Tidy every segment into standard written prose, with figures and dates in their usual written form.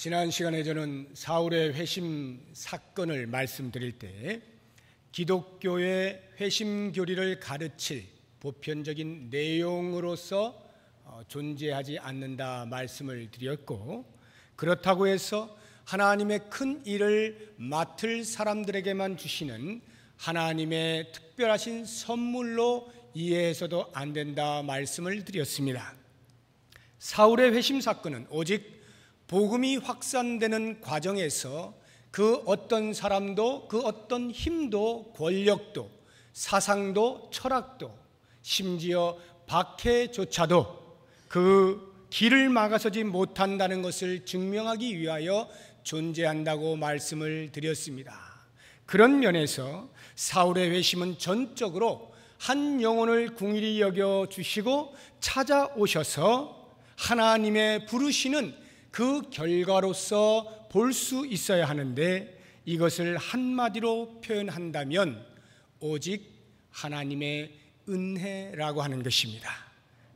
지난 시간에 저는 사울의 회심 사건을 말씀드릴 때 기독교의 회심 교리를 가르칠 보편적인 내용으로서 존재하지 않는다 말씀을 드렸고, 그렇다고 해서 하나님의 큰 일을 맡을 사람들에게만 주시는 하나님의 특별하신 선물로 이해해서도 안 된다 말씀을 드렸습니다. 사울의 회심 사건은 오직 복음이 확산되는 과정에서 그 어떤 사람도, 그 어떤 힘도, 권력도, 사상도, 철학도, 심지어 박해조차도 그 길을 막아서지 못한다는 것을 증명하기 위하여 존재한다고 말씀을 드렸습니다. 그런 면에서 사울의 회심은 전적으로 한 영혼을 궁일이 여겨 주시고 찾아오셔서 하나님의 부르시는 그 결과로서 볼 수 있어야 하는데, 이것을 한마디로 표현한다면 오직 하나님의 은혜라고 하는 것입니다.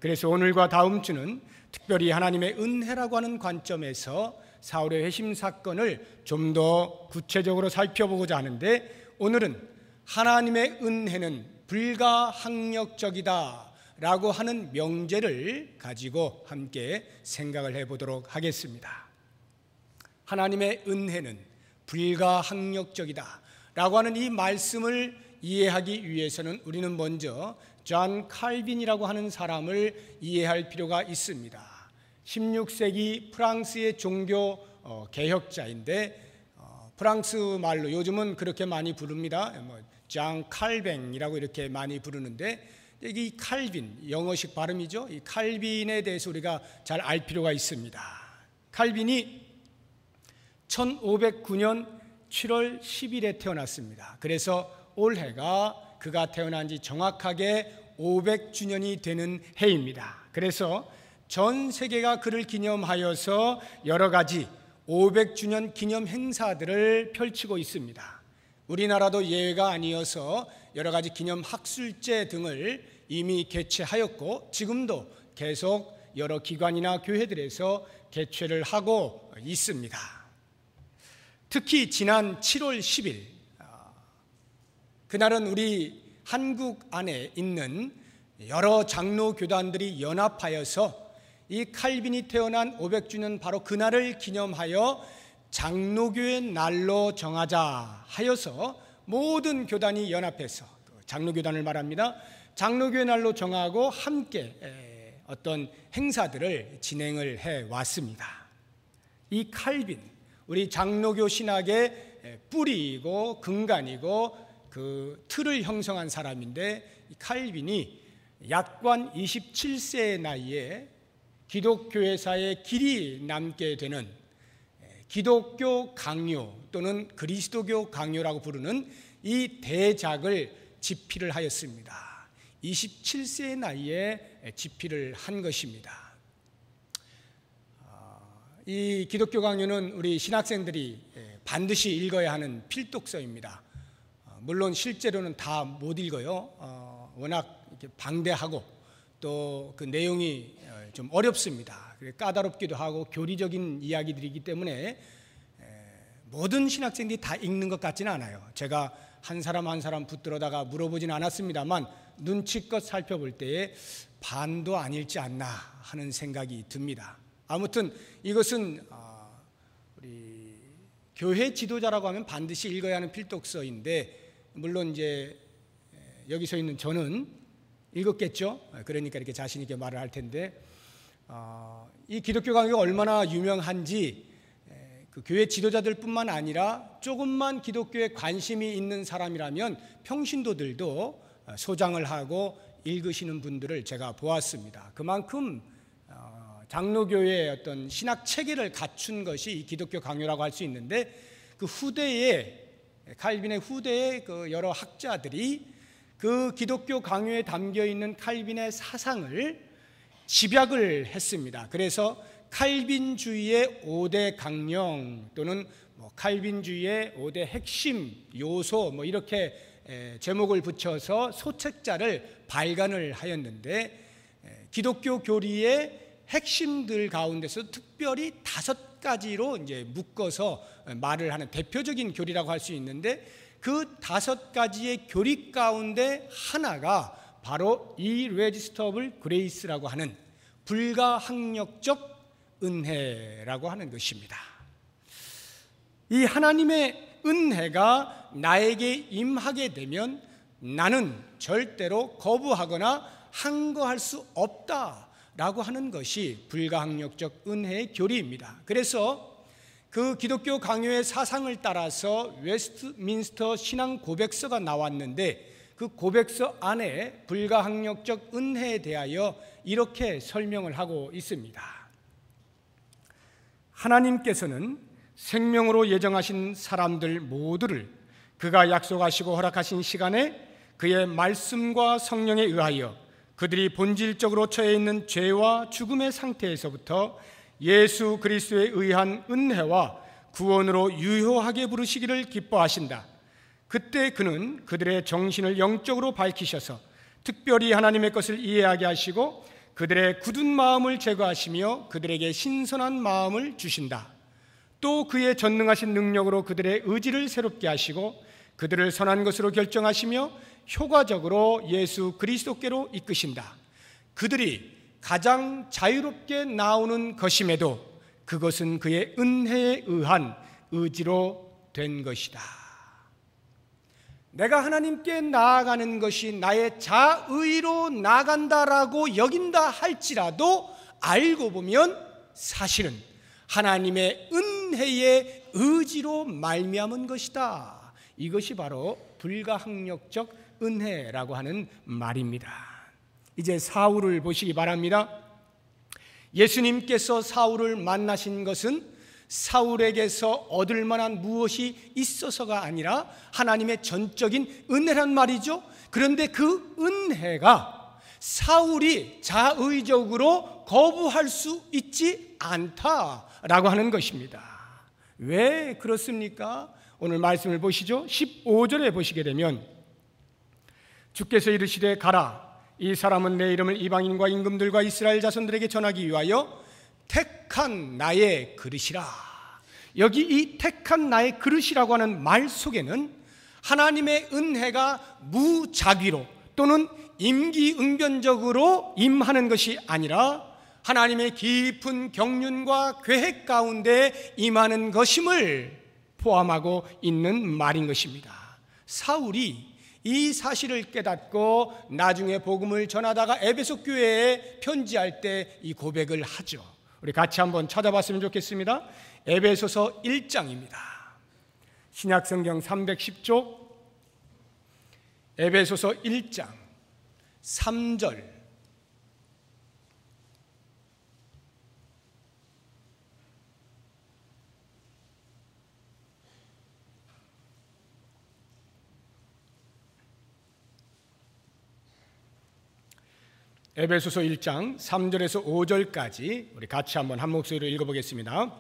그래서 오늘과 다음 주는 특별히 하나님의 은혜라고 하는 관점에서 사울의 회심 사건을 좀 더 구체적으로 살펴보고자 하는데, 오늘은 하나님의 은혜는 불가항력적이다 라고 하는 명제를 가지고 함께 생각을 해보도록 하겠습니다. 하나님의 은혜는 불가항력적이다 라고 하는 이 말씀을 이해하기 위해서는 우리는 먼저 존 칼빈이라고 하는 사람을 이해할 필요가 있습니다. 16세기 프랑스의 종교 개혁자인데, 프랑스 말로 요즘은 그렇게 많이 부릅니다. 존 칼뱅이라고 이렇게 많이 부르는데, 이 칼빈, 영어식 발음이죠. 이 칼빈에 대해서 우리가 잘 알 필요가 있습니다. 칼빈이 1509년 7월 10일에 태어났습니다. 그래서 올해가 그가 태어난 지 정확하게 500주년이 되는 해입니다. 그래서 전 세계가 그를 기념하여서 여러 가지 500주년 기념 행사들을 펼치고 있습니다. 우리나라도 예외가 아니어서 여러 가지 기념 학술제 등을 이미 개최하였고, 지금도 계속 여러 기관이나 교회들에서 개최를 하고 있습니다. 특히 지난 7월 10일, 그날은 우리 한국 안에 있는 여러 장로 교단들이 연합하여서 이 칼빈이 태어난 500주년 바로 그날을 기념하여 장로교의 날로 정하자 하여서 모든 교단이 연합해서, 장로교단을 말합니다, 장로교의 날로 정하고 함께 어떤 행사들을 진행을 해왔습니다. 이 칼빈, 우리 장로교 신학의 뿌리이고 근간이고 그 틀을 형성한 사람인데, 이 칼빈이 약관 27세의 나이에 기독교회사에 길이 남게 되는 기독교 강요 또는 그리스도교 강요라고 부르는 이 대작을 집필을 하였습니다. 27세의 나이에 집필을 한 것입니다. 이 기독교 강요는 우리 신학생들이 반드시 읽어야 하는 필독서입니다. 물론 실제로는 다 못 읽어요. 워낙 이렇게 방대하고 또 그 내용이 좀 어렵습니다. 까다롭기도 하고 교리적인 이야기들이기 때문에 모든 신학생들이 다 읽는 것 같지는 않아요. 제가 한 사람 한 사람 붙들어다가 물어보지는 않았습니다만 눈치껏 살펴볼 때에 반도 안 읽지 않나 하는 생각이 듭니다. 아무튼 이것은 우리 교회 지도자라고 하면 반드시 읽어야 하는 필독서인데, 물론 이제 여기 서 있는 저는 읽었겠죠. 그러니까 이렇게 자신 있게 말을 할 텐데, 이 기독교 강요가 얼마나 유명한지 그 교회 지도자들뿐만 아니라 조금만 기독교에 관심이 있는 사람이라면 평신도들도 소장을 하고 읽으시는 분들을 제가 보았습니다. 그만큼 장로교의 어떤 신학 체계를 갖춘 것이 이 기독교 강요라고 할 수 있는데, 그 후대에 칼빈의 후대의 그 여러 학자들이 그 기독교 강요에 담겨 있는 칼빈의 사상을 집약을 했습니다. 그래서 칼빈주의의 5대 강령 또는 칼빈주의의 5대 핵심 요소 이렇게 제목을 붙여서 소책자를 발간을 하였는데, 기독교 교리의 핵심들 가운데서 특별히 5가지로 이제 묶어서 말을 하는 대표적인 교리라고 할 수 있는데, 그 5가지의 교리 가운데 하나가 바로 irresistible grace라고 하는 불가항력적 은혜라고 하는 것입니다. 이 하나님의 은혜가 나에게 임하게 되면 나는 절대로 거부하거나 항거할 수 없다라고 하는 것이 불가항력적 은혜의 교리입니다. 그래서 그 기독교 강요의 사상을 따라서 웨스트민스터 신앙 고백서가 나왔는데, 그 고백서 안에 불가항력적 은혜에 대하여 이렇게 설명을 하고 있습니다. 하나님께서는 생명으로 예정하신 사람들 모두를 그가 약속하시고 허락하신 시간에 그의 말씀과 성령에 의하여 그들이 본질적으로 처해 있는 죄와 죽음의 상태에서부터 예수 그리스도에 의한 은혜와 구원으로 유효하게 부르시기를 기뻐하신다. 그때 그는 그들의 정신을 영적으로 밝히셔서 특별히 하나님의 것을 이해하게 하시고 그들의 굳은 마음을 제거하시며 그들에게 신선한 마음을 주신다. 또 그의 전능하신 능력으로 그들의 의지를 새롭게 하시고 그들을 선한 것으로 결정하시며 효과적으로 예수 그리스도께로 이끄신다. 그들이 가장 자유롭게 나오는 것임에도 그것은 그의 은혜에 의한 의지로 된 것이다. 내가 하나님께 나아가는 것이 나의 자의로 나아간다라고 여긴다 할지라도 알고 보면 사실은 하나님의 은혜의 의지로 말미암은 것이다. 이것이 바로 불가항력적 은혜라고 하는 말입니다. 이제 사울을 보시기 바랍니다. 예수님께서 사울을 만나신 것은 사울에게서 얻을 만한 무엇이 있어서가 아니라 하나님의 전적인 은혜란 말이죠. 그런데 그 은혜가 사울이 자의적으로 거부할 수 있지 않다라고 하는 것입니다. 왜 그렇습니까? 오늘 말씀을 보시죠. 15절에 보시게 되면 주께서 이르시되 가라, 이 사람은 내 이름을 이방인과 임금들과 이스라엘 자손들에게 전하기 위하여 택한 나의 그릇이라. 여기 이 택한 나의 그릇이라고 하는 말 속에는 하나님의 은혜가 무작위로 또는 임기응변적으로 임하는 것이 아니라 하나님의 깊은 경륜과 계획 가운데 임하는 것임을 포함하고 있는 말인 것입니다. 사울이 이 사실을 깨닫고 나중에 복음을 전하다가 에베소 교회에 편지할 때 이 고백을 하죠. 우리 같이 한번 찾아봤으면 좋겠습니다. 에베소서 1장입니다. 신약성경 310쪽 에베소서 1장 3절. 에베소서 1장 3절에서 5절까지 우리 같이 한번 한 목소리로 읽어보겠습니다.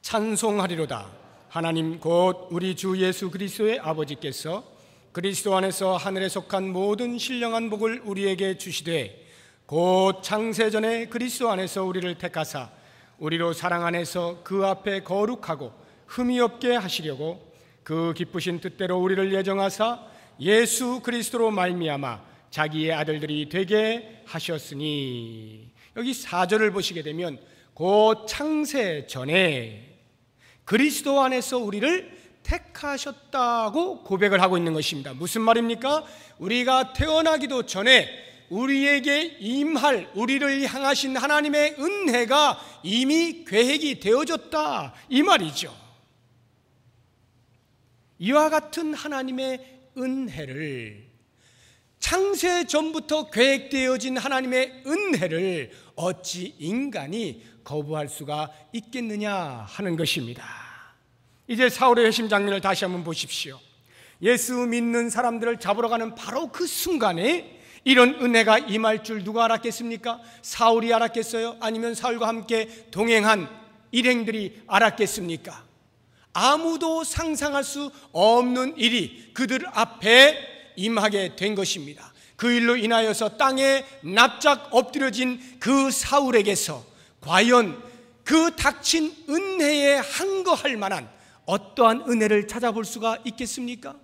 찬송하리로다. 하나님 곧 우리 주 예수 그리스도의 아버지께서 그리스도 안에서 하늘에 속한 모든 신령한 복을 우리에게 주시되 곧 창세전에 그리스도 안에서 우리를 택하사 우리로 사랑 안에서 그 앞에 거룩하고 흠이 없게 하시려고 그 기쁘신 뜻대로 우리를 예정하사 예수 그리스도로 말미암아 자기의 아들들이 되게 하셨으니. 여기 4절을 보시게 되면 곧 창세 전에 그리스도 안에서 우리를 택하셨다고 고백을 하고 있는 것입니다. 무슨 말입니까? 우리가 태어나기도 전에 우리에게 임할, 우리를 향하신 하나님의 은혜가 이미 계획이 되어졌다, 이 말이죠. 이와 같은 하나님의 은혜를, 창세 전부터 계획되어진 하나님의 은혜를 어찌 인간이 거부할 수가 있겠느냐 하는 것입니다. 이제 사울의 회심 장면을 다시 한번 보십시오. 예수 믿는 사람들을 잡으러 가는 바로 그 순간에 이런 은혜가 임할 줄 누가 알았겠습니까? 사울이 알았겠어요? 아니면 사울과 함께 동행한 일행들이 알았겠습니까? 아무도 상상할 수 없는 일이 그들 앞에 임하게 된 것입니다. 그 일로 인하여서 땅에 납작 엎드려진 그 사울에게서 과연 그 닥친 은혜에 한거할 만한 어떠한 은혜를 찾아볼 수가 있겠습니까?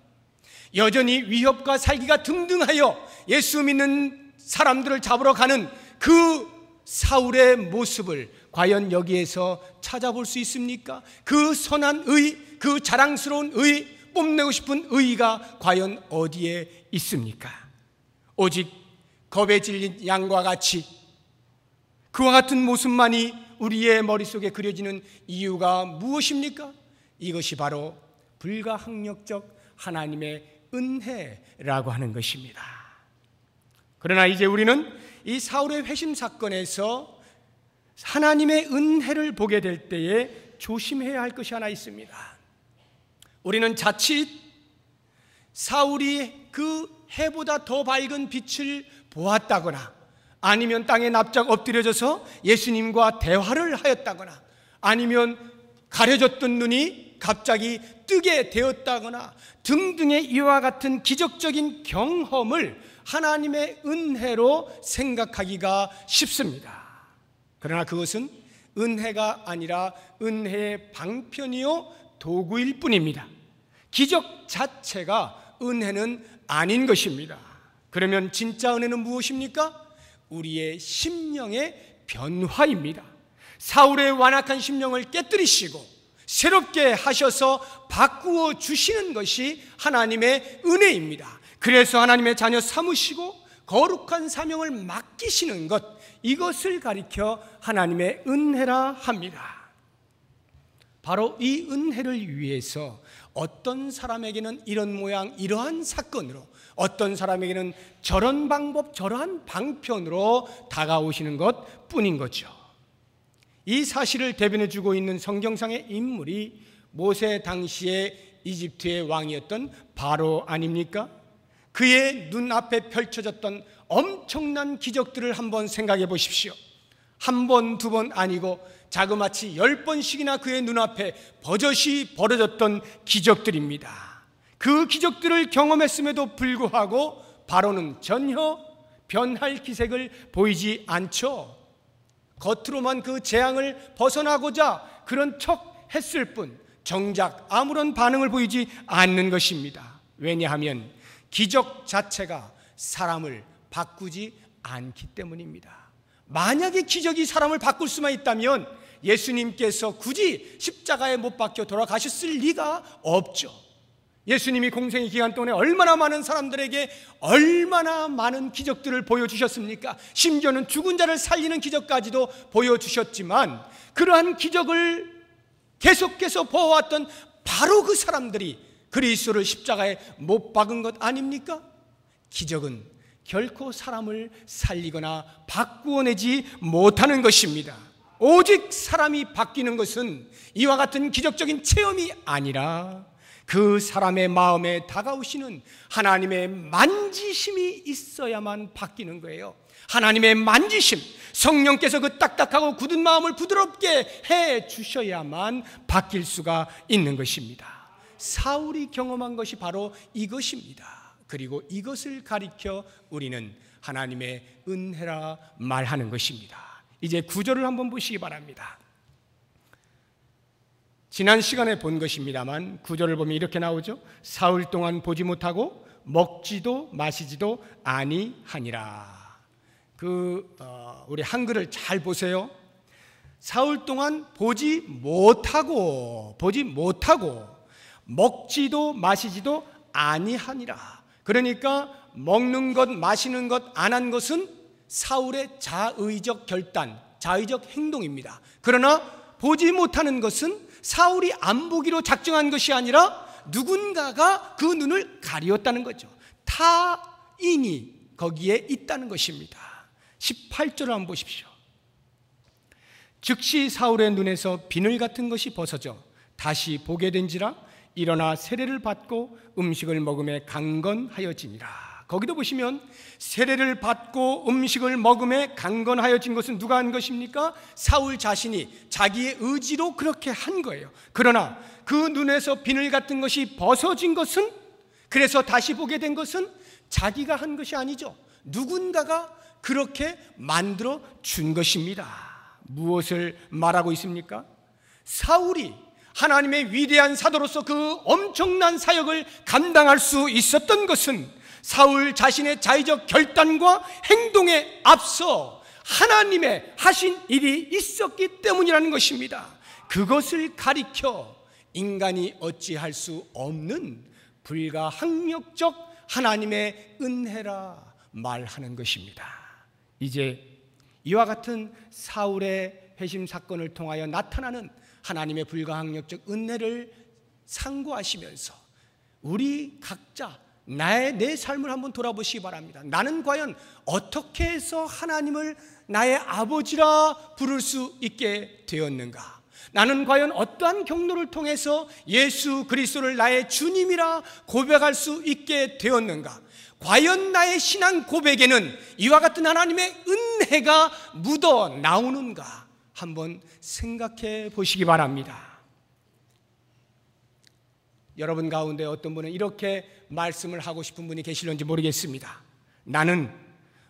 여전히 위협과 살기가 등등하여 예수 믿는 사람들을 잡으러 가는 그 사울의 모습을 과연 여기에서 찾아볼 수 있습니까? 그 선한 의, 그 자랑스러운 의, 뽐내고 싶은 의가 과연 어디에 있습니까? 오직 겁에 질린 양과 같이 그와 같은 모습만이 우리의 머릿속에 그려지는 이유가 무엇입니까? 이것이 바로 불가항력적 하나님의 은혜라고 하는 것입니다. 그러나 이제 우리는 이 사울의 회심 사건에서 하나님의 은혜를 보게 될 때에 조심해야 할 것이 하나 있습니다. 우리는 자칫 사울이 그 해보다 더 밝은 빛을 보았다거나 아니면 땅에 납작 엎드려져서 예수님과 대화를 하였다거나 아니면 가려졌던 눈이 갑자기 뜨게 되었다거나 등등의 이와 같은 기적적인 경험을 하나님의 은혜로 생각하기가 쉽습니다. 그러나 그것은 은혜가 아니라 은혜의 방편이요 도구일 뿐입니다. 기적 자체가 은혜는 아닌 것입니다. 그러면 진짜 은혜는 무엇입니까? 우리의 심령의 변화입니다. 사울의 완악한 심령을 깨뜨리시고 새롭게 하셔서 바꾸어 주시는 것이 하나님의 은혜입니다. 그래서 하나님의 자녀 삼으시고 거룩한 사명을 맡기시는 것, 이것을 가리켜 하나님의 은혜라 합니다. 바로 이 은혜를 위해서 어떤 사람에게는 이런 모양 이러한 사건으로, 어떤 사람에게는 저런 방법 저러한 방편으로 다가오시는 것 뿐인 거죠. 이 사실을 대변해주고 있는 성경상의 인물이 모세 당시의 이집트의 왕이었던 바로 아닙니까? 그의 눈앞에 펼쳐졌던 엄청난 기적들을 한번 생각해 보십시오. 한 번, 두 번 아니고 자그마치 10번씩이나 그의 눈앞에 버젓이 벌어졌던 기적들입니다. 그 기적들을 경험했음에도 불구하고 바로는 전혀 변할 기색을 보이지 않죠. 겉으로만 그 재앙을 벗어나고자 그런 척 했을 뿐 정작 아무런 반응을 보이지 않는 것입니다. 왜냐하면 기적 자체가 사람을 바꾸지 않기 때문입니다. 만약에 기적이 사람을 바꿀 수만 있다면 예수님께서 굳이 십자가에 못 박혀 돌아가셨을 리가 없죠. 예수님이 공생의 기간 동안에 얼마나 많은 사람들에게 얼마나 많은 기적들을 보여주셨습니까? 심지어는 죽은 자를 살리는 기적까지도 보여주셨지만 그러한 기적을 계속해서 보아왔던 바로 그 사람들이 그리스도를 십자가에 못 박은 것 아닙니까? 기적은 결코 사람을 살리거나 바꾸어내지 못하는 것입니다. 오직 사람이 바뀌는 것은 이와 같은 기적적인 체험이 아니라 그 사람의 마음에 다가오시는 하나님의 만지심이 있어야만 바뀌는 거예요. 하나님의 만지심, 성령께서 그 딱딱하고 굳은 마음을 부드럽게 해 주셔야만 바뀔 수가 있는 것입니다. 사울이 경험한 것이 바로 이것입니다. 그리고 이것을 가리켜 우리는 하나님의 은혜라 말하는 것입니다. 이제 구절을 한번 보시기 바랍니다. 지난 시간에 본 것입니다만 구절을 보면 이렇게 나오죠. 사흘 동안 보지 못하고 먹지도 마시지도 아니하니라. 우리 한글을 잘 보세요. 사흘 동안 보지 못하고 먹지도 마시지도 아니하니라. 그러니까 먹는 것 마시는 것 안 한 것은 사울의 자의적 결단, 자의적 행동입니다. 그러나 보지 못하는 것은 사울이 안 보기로 작정한 것이 아니라 누군가가 그 눈을 가리었다는 거죠. 타인이 거기에 있다는 것입니다. 18절을 한번 보십시오. 즉시 사울의 눈에서 비늘 같은 것이 벗어져 다시 보게 된지라 일어나 세례를 받고 음식을 먹음에 강건하여지니라. 거기도 보시면 세례를 받고 음식을 먹음에 강건하여진 것은 누가 한 것입니까? 사울 자신이 자기의 의지로 그렇게 한 거예요. 그러나 그 눈에서 비늘 같은 것이 벗어진 것은, 그래서 다시 보게 된 것은 자기가 한 것이 아니죠. 누군가가 그렇게 만들어 준 것입니다. 무엇을 말하고 있습니까? 사울이 하나님의 위대한 사도로서 그 엄청난 사역을 감당할 수 있었던 것은 사울 자신의 자의적 결단과 행동에 앞서 하나님의 하신 일이 있었기 때문이라는 것입니다. 그것을 가리켜 인간이 어찌할 수 없는 불가항력적 하나님의 은혜라 말하는 것입니다. 이제 이와 같은 사울의 회심 사건을 통하여 나타나는 하나님의 불가항력적 은혜를 상고하시면서 우리 각자 내 삶을 한번 돌아보시기 바랍니다. 나는 과연 어떻게 해서 하나님을 나의 아버지라 부를 수 있게 되었는가? 나는 과연 어떠한 경로를 통해서 예수 그리스도를 나의 주님이라 고백할 수 있게 되었는가? 과연 나의 신앙 고백에는 이와 같은 하나님의 은혜가 묻어 나오는가? 한번 생각해 보시기 바랍니다. 여러분 가운데 어떤 분은 이렇게 말씀을 하고 싶은 분이 계실런지 모르겠습니다. 나는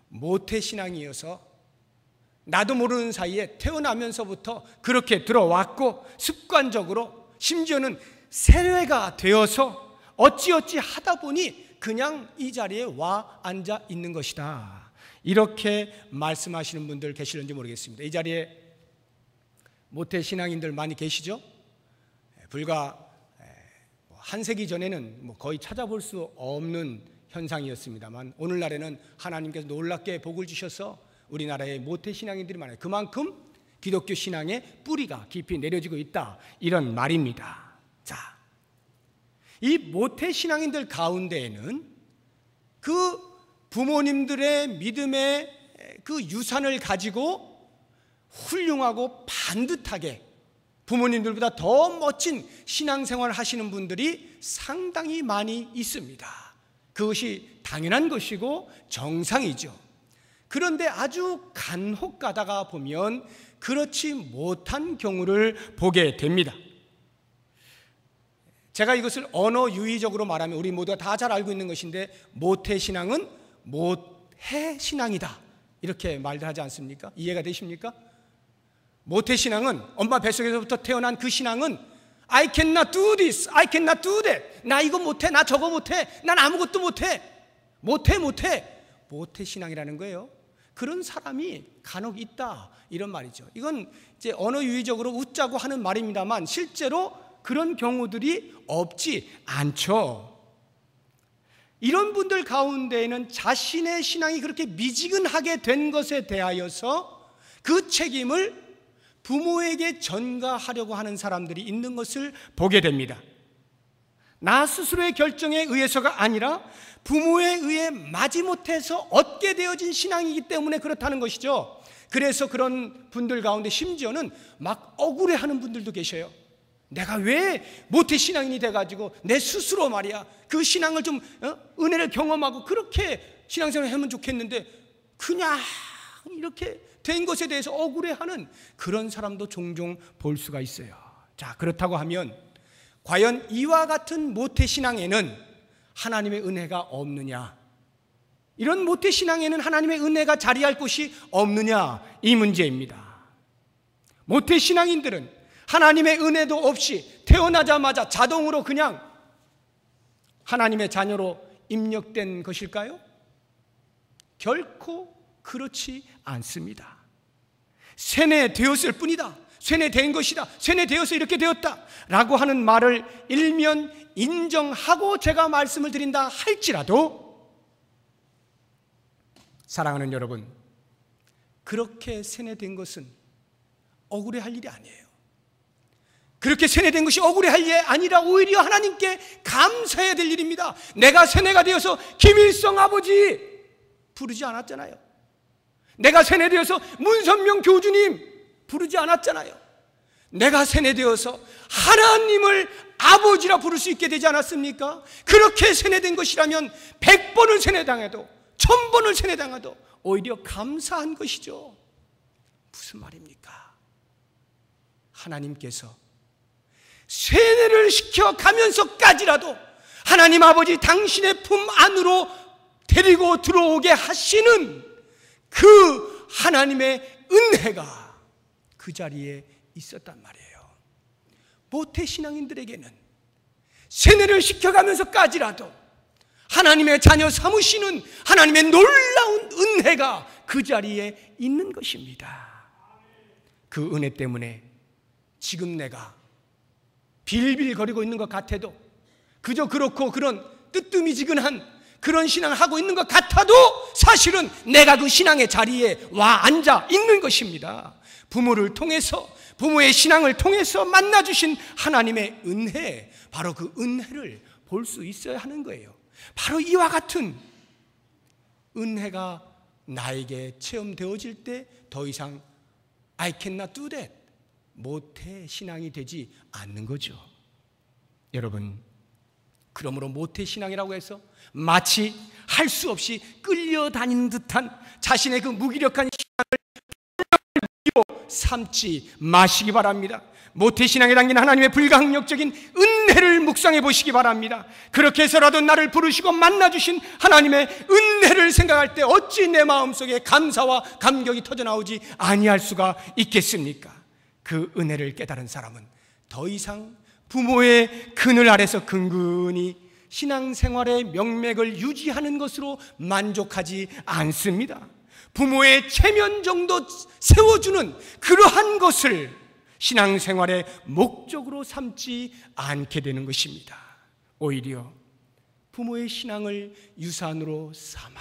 모태신앙이어서 나도 모르는 사이에 태어나면서부터 그렇게 들어왔고 습관적으로 심지어는 세뇌가 되어서 어찌어찌 하다 보니 그냥 이 자리에 와 앉아 있는 것이다. 이렇게 말씀하시는 분들 계실런지 모르겠습니다. 이 자리에 모태신앙인들 많이 계시죠? 불과 한 세기 전에는 거의 찾아볼 수 없는 현상이었습니다만 오늘날에는 하나님께서 놀랍게 복을 주셔서 우리나라에 모태신앙인들이 많아요. 그만큼 기독교 신앙의 뿌리가 깊이 내려지고 있다, 이런 말입니다. 자, 이 모태신앙인들 가운데에는 그 부모님들의 믿음의 그 유산을 가지고 훌륭하고 반듯하게 부모님들보다 더 멋진 신앙생활을 하시는 분들이 상당히 많이 있습니다. 그것이 당연한 것이고 정상이죠. 그런데 아주 간혹 가다가 보면 그렇지 못한 경우를 보게 됩니다. 제가 이것을 언어 유의적으로 말하면 우리 모두가 다 잘 알고 있는 것인데, 모태신앙은 모해신앙이다, 이렇게 말하지 않습니까? 이해가 되십니까? 모태신앙은 엄마 뱃속에서부터 태어난 그 신앙은 I cannot do this, I cannot do that. 나 이거 못해, 나 저거 못해, 난 아무것도 못해. 모태신앙이라는 거예요. 그런 사람이 간혹 있다, 이런 말이죠. 이건 이제 언어 유의적으로 웃자고 하는 말입니다만 실제로 그런 경우들이 없지 않죠. 이런 분들 가운데에는 자신의 신앙이 그렇게 미지근하게 된 것에 대하여서 그 책임을 부모에게 전가하려고 하는 사람들이 있는 것을 보게 됩니다. 나 스스로의 결정에 의해서가 아니라 부모에 의해 마지못해서 얻게 되어진 신앙이기 때문에 그렇다는 것이죠. 그래서 그런 분들 가운데 심지어는 막 억울해하는 분들도 계셔요. 내가 왜 모태신앙인이 돼가지고 내 스스로 말이야 그 신앙을 좀 은혜를 경험하고 그렇게 신앙생활을 하면 좋겠는데 그냥 이렇게 된 것에 대해서 억울해하는 그런 사람도 종종 볼 수가 있어요. 자, 그렇다고 하면 과연 이와 같은 모태신앙에는 하나님의 은혜가 없느냐, 이런 모태신앙에는 하나님의 은혜가 자리할 곳이 없느냐, 이 문제입니다. 모태신앙인들은 하나님의 은혜도 없이 태어나자마자 자동으로 그냥 하나님의 자녀로 입력된 것일까요? 결코 그렇지 않습니다. 세뇌되었을 뿐이다, 세뇌된 것이다, 세뇌되어서 이렇게 되었다 라고 하는 말을 일면 인정하고 제가 말씀을 드린다 할지라도, 사랑하는 여러분, 그렇게 세뇌된 것은 억울해할 일이 아니에요. 그렇게 세뇌된 것이 억울해할 일이 아니라 오히려 하나님께 감사해야 될 일입니다. 내가 세뇌가 되어서 김일성 아버지 부르지 않았잖아요. 내가 세뇌되어서 문선명 교주님 부르지 않았잖아요. 내가 세뇌되어서 하나님을 아버지라 부를 수 있게 되지 않았습니까? 그렇게 세뇌된 것이라면 100번을 세뇌당해도 1000번을 세뇌당해도 오히려 감사한 것이죠. 무슨 말입니까? 하나님께서 세뇌를 시켜가면서까지라도 하나님 아버지 당신의 품 안으로 데리고 들어오게 하시는 그 하나님의 은혜가 그 자리에 있었단 말이에요. 모태신앙인들에게는 세뇌를 시켜가면서까지라도 하나님의 자녀 삼으시는 하나님의 놀라운 은혜가 그 자리에 있는 것입니다. 그 은혜 때문에 지금 내가 빌빌거리고 있는 것 같아도, 그저 그렇고 그런 뜨뜨미지근한 그런 신앙을 하고 있는 것 같아도 사실은 내가 그 신앙의 자리에 와 앉아 있는 것입니다. 부모를 통해서, 부모의 신앙을 통해서 만나주신 하나님의 은혜, 바로 그 은혜를 볼 수 있어야 하는 거예요. 바로 이와 같은 은혜가 나에게 체험되어질 때 더 이상 I cannot do that, 모태 신앙이 되지 않는 거죠. 여러분, 그러므로 모태 신앙이라고 해서 마치 할 수 없이 끌려다니는 듯한 자신의 그 무기력한 신앙을 삼지 마시기 바랍니다. 모태신앙에 담긴 하나님의 불가항력적인 은혜를 묵상해 보시기 바랍니다. 그렇게 해서라도 나를 부르시고 만나주신 하나님의 은혜를 생각할 때 어찌 내 마음속에 감사와 감격이 터져나오지 아니할 수가 있겠습니까? 그 은혜를 깨달은 사람은 더 이상 부모의 그늘 아래서 근근히 신앙생활의 명맥을 유지하는 것으로 만족하지 않습니다. 부모의 체면 정도 세워주는 그러한 것을 신앙생활의 목적으로 삼지 않게 되는 것입니다. 오히려 부모의 신앙을 유산으로 삼아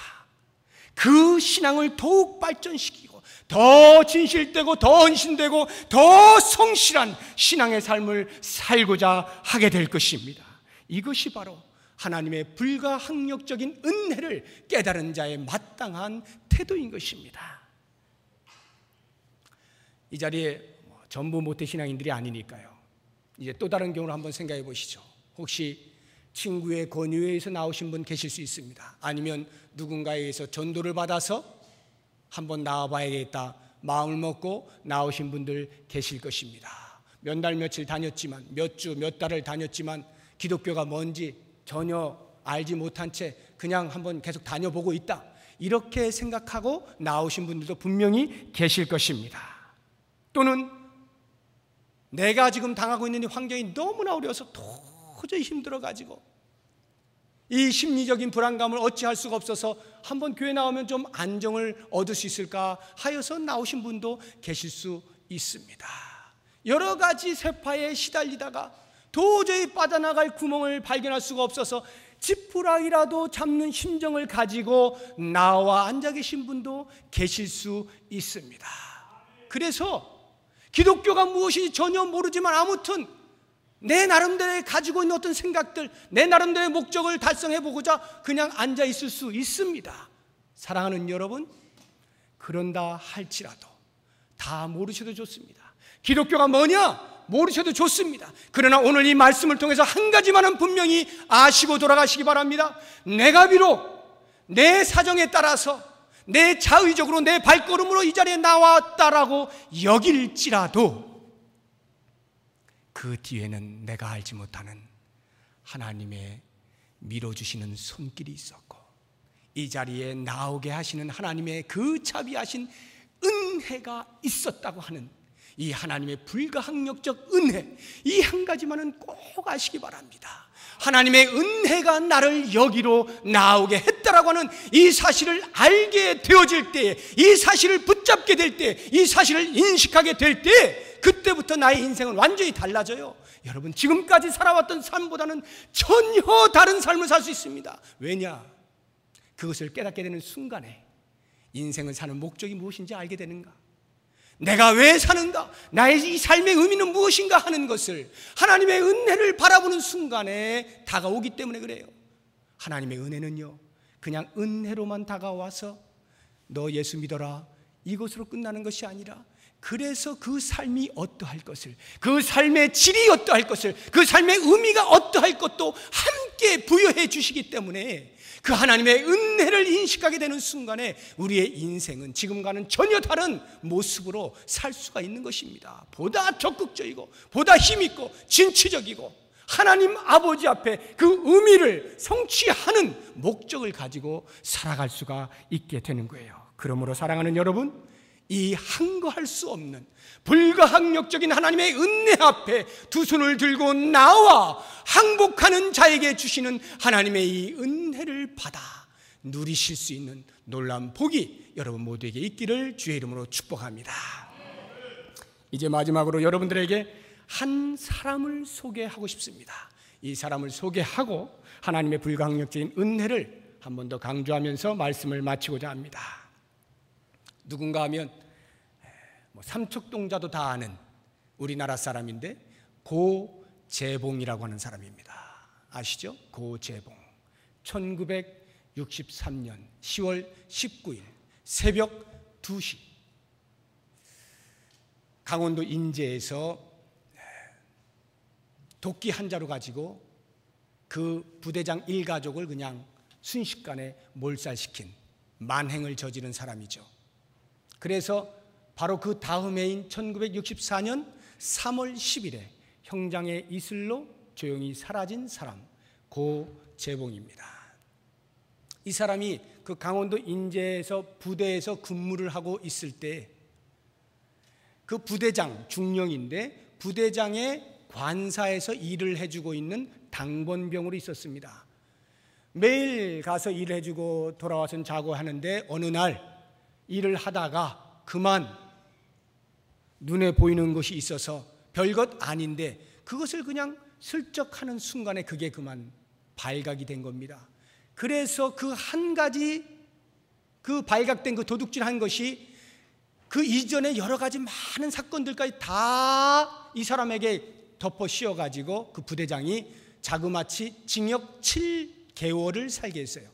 그 신앙을 더욱 발전시키고 더 진실되고 더 헌신되고 더 성실한 신앙의 삶을 살고자 하게 될 것입니다. 이것이 바로 하나님의 불가항력적인 은혜를 깨달은 자의 마땅한 태도인 것입니다. 이 자리에 전부 모태신앙인들이 아니니까요. 이제 또 다른 경우를 한번 생각해 보시죠. 혹시 친구의 권유에 의해서 나오신 분 계실 수 있습니다. 아니면 누군가에 의해서 전도를 받아서 한번 나와봐야겠다 마음을 먹고 나오신 분들 계실 것입니다. 몇 날 며칠 다녔지만, 몇 주 몇 달을 다녔지만 기독교가 뭔지 전혀 알지 못한 채 그냥 한번 계속 다녀보고 있다, 이렇게 생각하고 나오신 분들도 분명히 계실 것입니다. 또는 내가 지금 당하고 있는 이 환경이 너무나 어려워서 도저히 힘들어가지고 이 심리적인 불안감을 어찌할 수가 없어서 한번 교회 나오면 좀 안정을 얻을 수 있을까 하여서 나오신 분도 계실 수 있습니다. 여러 가지 세파에 시달리다가 도저히 빠져나갈 구멍을 발견할 수가 없어서 지푸라기라도 잡는 심정을 가지고 나와 앉아 계신 분도 계실 수 있습니다. 그래서 기독교가 무엇인지 전혀 모르지만 아무튼 내 나름대로 가지고 있는 어떤 생각들, 내 나름대로의 목적을 달성해보고자 그냥 앉아 있을 수 있습니다. 사랑하는 여러분, 그런다 할지라도 다 모르셔도 좋습니다. 기독교가 뭐냐? 모르셔도 좋습니다. 그러나 오늘 이 말씀을 통해서 한 가지만은 분명히 아시고 돌아가시기 바랍니다. 내가 비록 내 사정에 따라서 내 자의적으로 내 발걸음으로 이 자리에 나왔다라고 여길지라도 그 뒤에는 내가 알지 못하는 하나님의 밀어주시는 손길이 있었고 이 자리에 나오게 하시는 하나님의 그 자비하신 은혜가 있었다고 하는 이 하나님의 불가항력적 은혜, 이 한 가지만은 꼭 아시기 바랍니다. 하나님의 은혜가 나를 여기로 나오게 했다라고 하는 이 사실을 알게 되어질 때에, 이 사실을 붙잡게 될 때, 이 사실을 인식하게 될 때, 그때부터 나의 인생은 완전히 달라져요. 여러분, 지금까지 살아왔던 삶보다는 전혀 다른 삶을 살 수 있습니다. 왜냐? 그것을 깨닫게 되는 순간에 인생을 사는 목적이 무엇인지 알게 되는가? 내가 왜 사는가? 나의 이 삶의 의미는 무엇인가 하는 것을 하나님의 은혜를 바라보는 순간에 다가오기 때문에 그래요. 하나님의 은혜는요, 그냥 은혜로만 다가와서 너 예수 믿어라 이것으로 끝나는 것이 아니라, 그래서 그 삶이 어떠할 것을, 그 삶의 질이 어떠할 것을, 그 삶의 의미가 어떠할 것도 함께 부여해 주시기 때문에 그 하나님의 은혜를 인식하게 되는 순간에 우리의 인생은 지금과는 전혀 다른 모습으로 살 수가 있는 것입니다. 보다 적극적이고 보다 힘있고 진취적이고 하나님 아버지 앞에 그 의미를 성취하는 목적을 가지고 살아갈 수가 있게 되는 거예요. 그러므로 사랑하는 여러분, 이 항거할 수 없는 불가항력적인 하나님의 은혜 앞에 두 손을 들고 나와 항복하는 자에게 주시는 하나님의 이 은혜를 받아 누리실 수 있는 놀라운 복이 여러분 모두에게 있기를 주의 이름으로 축복합니다. 이제 마지막으로 여러분들에게 한 사람을 소개하고 싶습니다. 이 사람을 소개하고 하나님의 불가항력적인 은혜를 한 번 더 강조하면서 말씀을 마치고자 합니다. 누군가 하면 삼척동자도 다 아는 우리나라 사람인데 고재봉이라고 하는 사람입니다. 아시죠? 고재봉. 1963년 10월 19일 새벽 2시 강원도 인제에서 도끼 한 자루 가지고 그 부대장 일가족을 그냥 순식간에 몰살시킨 만행을 저지른 사람이죠. 그래서 바로 그 다음 해인 1964년 3월 10일에 형장의 이슬로 조용히 사라진 사람 고재봉입니다. 이 사람이 그 강원도 인제에서 부대에서 근무를 하고 있을 때 그 부대장 중령인데 부대장의 관사에서 일을 해주고 있는 당번병으로 있었습니다. 매일 가서 일을 해주고 돌아와서는 자고 하는데 어느 날 일을 하다가 그만 눈에 보이는 것이 있어서 별것 아닌데 그것을 그냥 슬쩍 하는 순간에 그게 그만 발각이 된 겁니다. 그래서 그 한 가지 그 발각된 그 도둑질한 것이 그 이전에 여러 가지 많은 사건들까지 다 이 사람에게 덮어 씌워가지고 그 부대장이 자그마치 징역 7개월을 살게 했어요.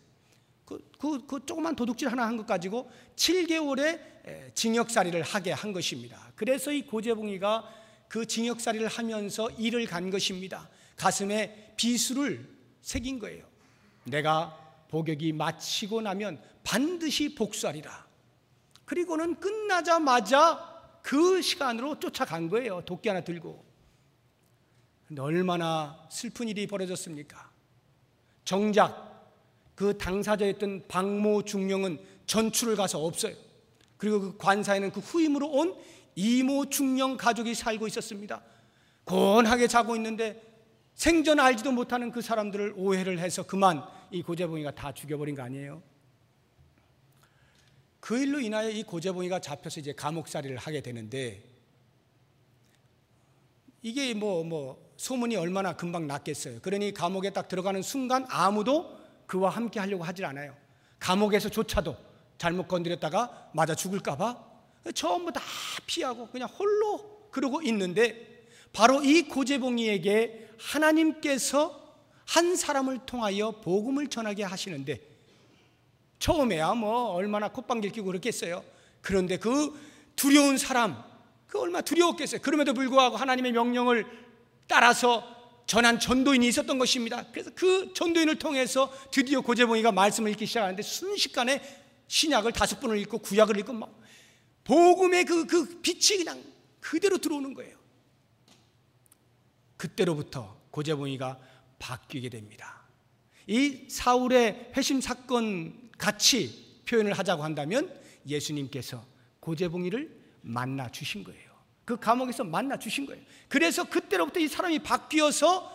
그 조그만 도둑질 하나 한 것 가지고 7개월의 징역살이를 하게 한 것입니다. 그래서 이 고재봉이가 그 징역살이를 하면서 일을 간 것입니다. 가슴에 비수를 새긴 거예요. 내가 복역이 마치고 나면 반드시 복수하리라. 그리고는 끝나자마자 그 시간으로 쫓아간 거예요. 도끼 하나 들고. 근데 얼마나 슬픈 일이 벌어졌습니까? 정작 그 당사자였던 박모 중령은 전출을 가서 없어요. 그리고 그 관사에는 그 후임으로 온 이모 중령 가족이 살고 있었습니다. 곤하게 자고 있는데 생전 알지도 못하는 그 사람들을 오해를 해서 그만 이 고재봉이가 다 죽여버린 거 아니에요? 그 일로 인하여 이 고재봉이가 잡혀서 이제 감옥살이를 하게 되는데 이게 뭐 소문이 얼마나 금방 났겠어요. 그러니 감옥에 딱 들어가는 순간 아무도 그와 함께 하려고 하질 않아요. 감옥에서조차도 잘못 건드렸다가 맞아 죽을까 봐 전부 다 피하고 그냥 홀로 그러고 있는데 바로 이 고재봉이에게 하나님께서 한 사람을 통하여 복음을 전하게 하시는데 처음에야 뭐 얼마나 콧방귀를 뀌고 그랬겠어요. 그런데 그 두려운 사람 그 얼마나 두려웠겠어요. 그럼에도 불구하고 하나님의 명령을 따라서 전한 전도인이 있었던 것입니다. 그래서 그 전도인을 통해서 드디어 고재봉이가 말씀을 읽기 시작하는데 순식간에 신약을 5번을 읽고 구약을 읽고 막 복음의 그 빛이 그냥 그대로 들어오는 거예요. 그때로부터 고재봉이가 바뀌게 됩니다. 이 사울의 회심 사건 같이 표현을 하자고 한다면 예수님께서 고재봉이를 만나 주신 거예요. 그 감옥에서 만나 주신 거예요. 그래서 그때로부터 이 사람이 바뀌어서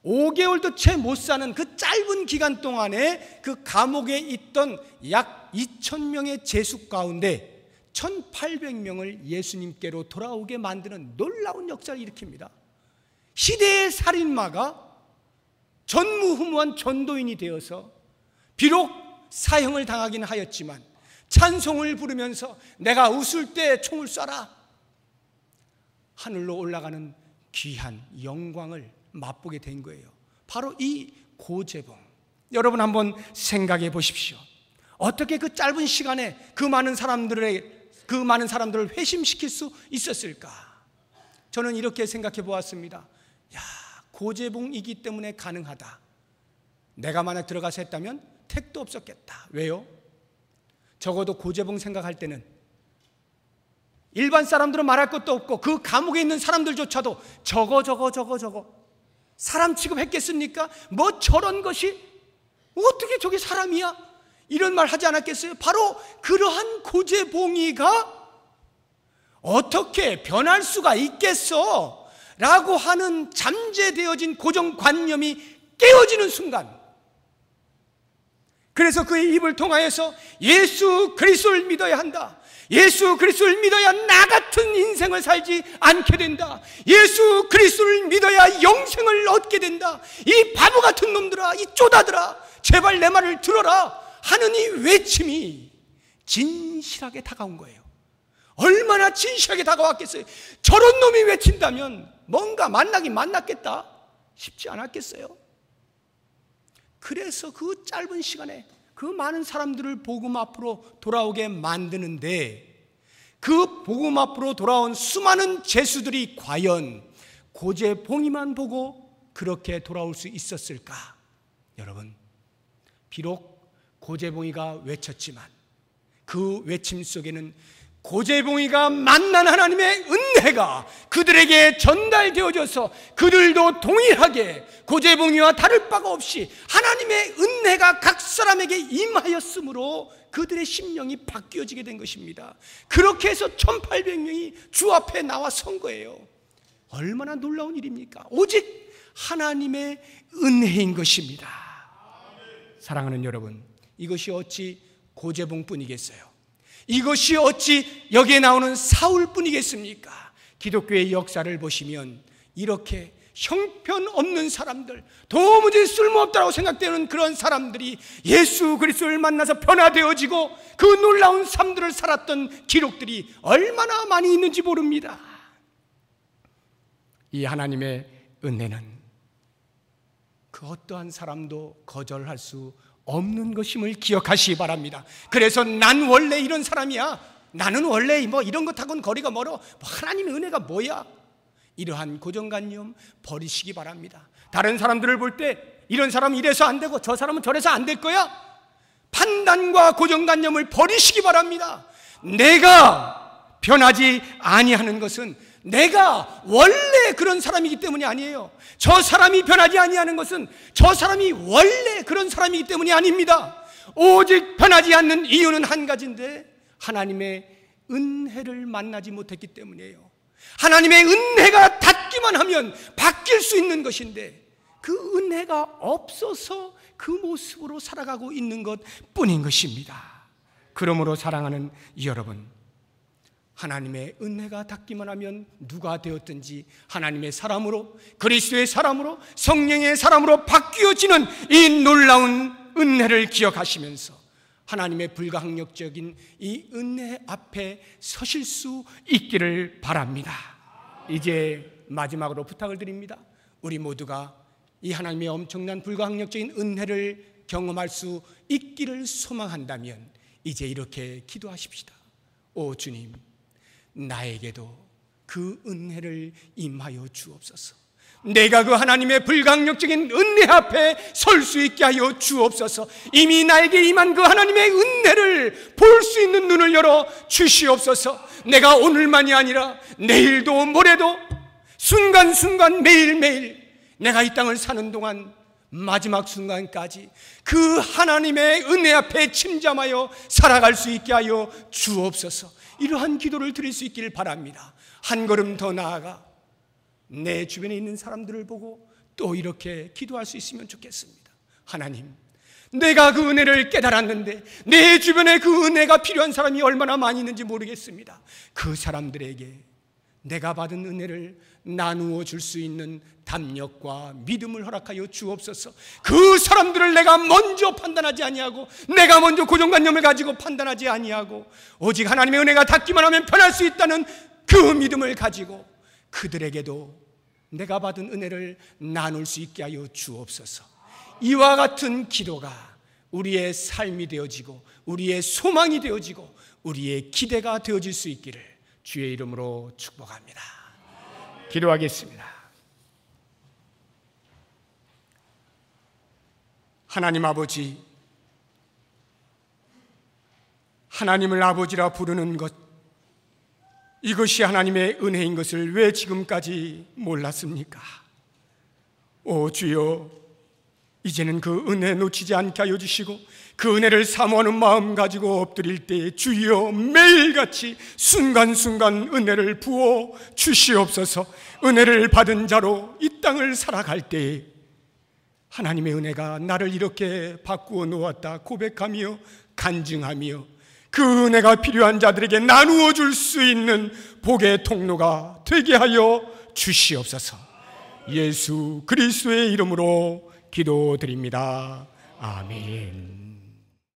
5개월도 채 못 사는 그 짧은 기간 동안에 그 감옥에 있던 약 2,000명의 죄수 가운데 1,800명을 예수님께로 돌아오게 만드는 놀라운 역사를 일으킵니다. 시대의 살인마가 전무후무한 전도인이 되어서 비록 사형을 당하긴 하였지만 찬송을 부르면서 내가 웃을 때 총을 쏴라 하늘로 올라가는 귀한 영광을 맛보게 된 거예요. 바로 이 고재봉. 여러분 한번 생각해 보십시오. 어떻게 그 짧은 시간에 그 많은 사람들을 회심시킬 수 있었을까? 저는 이렇게 생각해 보았습니다. 고재봉이기 때문에 가능하다. 내가 만약 들어가서 했다면 택도 없었겠다. 왜요? 적어도 고재봉 생각할 때는 일반 사람들은 말할 것도 없고 그 감옥에 있는 사람들조차도 저거 사람 취급했겠습니까? 뭐 저런 것이 어떻게 저게 사람이야? 이런 말 하지 않았겠어요? 바로 그러한 고재봉이가 어떻게 변할 수가 있겠어? 라고 하는 잠재되어진 고정관념이 깨어지는 순간, 그래서 그의 입을 통하여서 예수 그리스도를 믿어야 한다, 예수 그리스도를 믿어야 나 같은 인생을 살지 않게 된다, 예수 그리스도를 믿어야 영생을 얻게 된다, 이 바보 같은 놈들아, 이 쪼다들아, 제발 내 말을 들어라 하는 이 외침이 진실하게 다가온 거예요. 얼마나 진실하게 다가왔겠어요? 저런 놈이 외친다면 뭔가 만나긴 만났겠다 싶지 않았겠어요? 그래서 그 짧은 시간에 그 많은 사람들을 복음 앞으로 돌아오게 만드는데, 그 복음 앞으로 돌아온 수많은 제수들이 과연 고재봉이만 보고 그렇게 돌아올 수 있었을까? 여러분, 비록 고재봉이가 외쳤지만 그 외침 속에는 고재봉이가 만난 하나님의 은혜가 그들에게 전달되어져서 그들도 동일하게 고재봉이와 다를 바가 없이 하나님의 은혜가 각 사람에게 임하였으므로 그들의 심령이 바뀌어지게 된 것입니다. 그렇게 해서 1800명이 주 앞에 나와 선 거예요. 얼마나 놀라운 일입니까? 오직 하나님의 은혜인 것입니다. 사랑하는 여러분, 이것이 어찌 고재봉뿐이겠어요? 이것이 어찌 여기에 나오는 사울뿐이겠습니까? 기독교의 역사를 보시면 이렇게 형편없는 사람들, 도무지 쓸모없다고 생각되는 그런 사람들이 예수 그리스도를 만나서 변화되어지고 그 놀라운 삶들을 살았던 기록들이 얼마나 많이 있는지 모릅니다. 이 하나님의 은혜는 그 어떠한 사람도 거절할 수 없는 것임을 기억하시기 바랍니다. 그래서 난 원래 이런 사람이야, 나는 원래 뭐 이런 것하고는 거리가 멀어, 하나님의 은혜가 뭐야, 이러한 고정관념 버리시기 바랍니다. 다른 사람들을 볼 때 이런 사람은 이래서 안 되고 저 사람은 저래서 안 될 거야, 판단과 고정관념을 버리시기 바랍니다. 내가 변하지 아니하는 것은 내가 원래 그런 사람이기 때문이 아니에요. 저 사람이 변하지 아니하는 것은 저 사람이 원래 그런 사람이기 때문이 아닙니다. 오직 변하지 않는 이유는 한 가지인데, 하나님의 은혜를 만나지 못했기 때문이에요. 하나님의 은혜가 닿기만 하면 바뀔 수 있는 것인데 그 은혜가 없어서 그 모습으로 살아가고 있는 것뿐인 것입니다. 그러므로 사랑하는 여러분, 하나님의 은혜가 닿기만 하면 누가 되었든지 하나님의 사람으로, 그리스도의 사람으로, 성령의 사람으로 바뀌어지는 이 놀라운 은혜를 기억하시면서 하나님의 불가항력적인 이 은혜 앞에 서실 수 있기를 바랍니다. 이제 마지막으로 부탁을 드립니다. 우리 모두가 이 하나님의 엄청난 불가항력적인 은혜를 경험할 수 있기를 소망한다면 이제 이렇게 기도하십시다. 오 주님, 나에게도 그 은혜를 임하여 주옵소서. 내가 그 하나님의 불가항력적인 은혜 앞에 설 수 있게 하여 주옵소서. 이미 나에게 임한 그 하나님의 은혜를 볼 수 있는 눈을 열어 주시옵소서. 내가 오늘만이 아니라 내일도 모레도 순간순간 매일매일 내가 이 땅을 사는 동안 마지막 순간까지 그 하나님의 은혜 앞에 침잠하여 살아갈 수 있게 하여 주옵소서. 이러한 기도를 드릴 수 있기를 바랍니다. 한 걸음 더 나아가 내 주변에 있는 사람들을 보고 또 이렇게 기도할 수 있으면 좋겠습니다. 하나님, 내가 그 은혜를 깨달았는데 내 주변에 그 은혜가 필요한 사람이 얼마나 많이 있는지 모르겠습니다. 그 사람들에게 내가 받은 은혜를 나누어 줄 수 있는 담력과 믿음을 허락하여 주옵소서. 그 사람들을 내가 먼저 판단하지 아니하고, 내가 먼저 고정관념을 가지고 판단하지 아니하고, 오직 하나님의 은혜가 닿기만 하면 변할 수 있다는 그 믿음을 가지고 그들에게도 내가 받은 은혜를 나눌 수 있게 하여 주옵소서. 이와 같은 기도가 우리의 삶이 되어지고 우리의 소망이 되어지고 우리의 기대가 되어질 수 있기를 주의 이름으로 축복합니다. 기도하겠습니다. 하나님 아버지, 하나님을 아버지라 부르는 것, 이것이 하나님의 은혜인 것을 왜 지금까지 몰랐습니까? 오 주여, 이제는 그 은혜 놓치지 않게 하여 주시고 그 은혜를 사모하는 마음 가지고 엎드릴 때 주여 매일같이 순간순간 은혜를 부어 주시옵소서. 은혜를 받은 자로 이 땅을 살아갈 때에 하나님의 은혜가 나를 이렇게 바꾸어 놓았다 고백하며 간증하며 그 은혜가 필요한 자들에게 나누어 줄 수 있는 복의 통로가 되게 하여 주시옵소서. 예수 그리스도의 이름으로 기도드립니다. 아멘.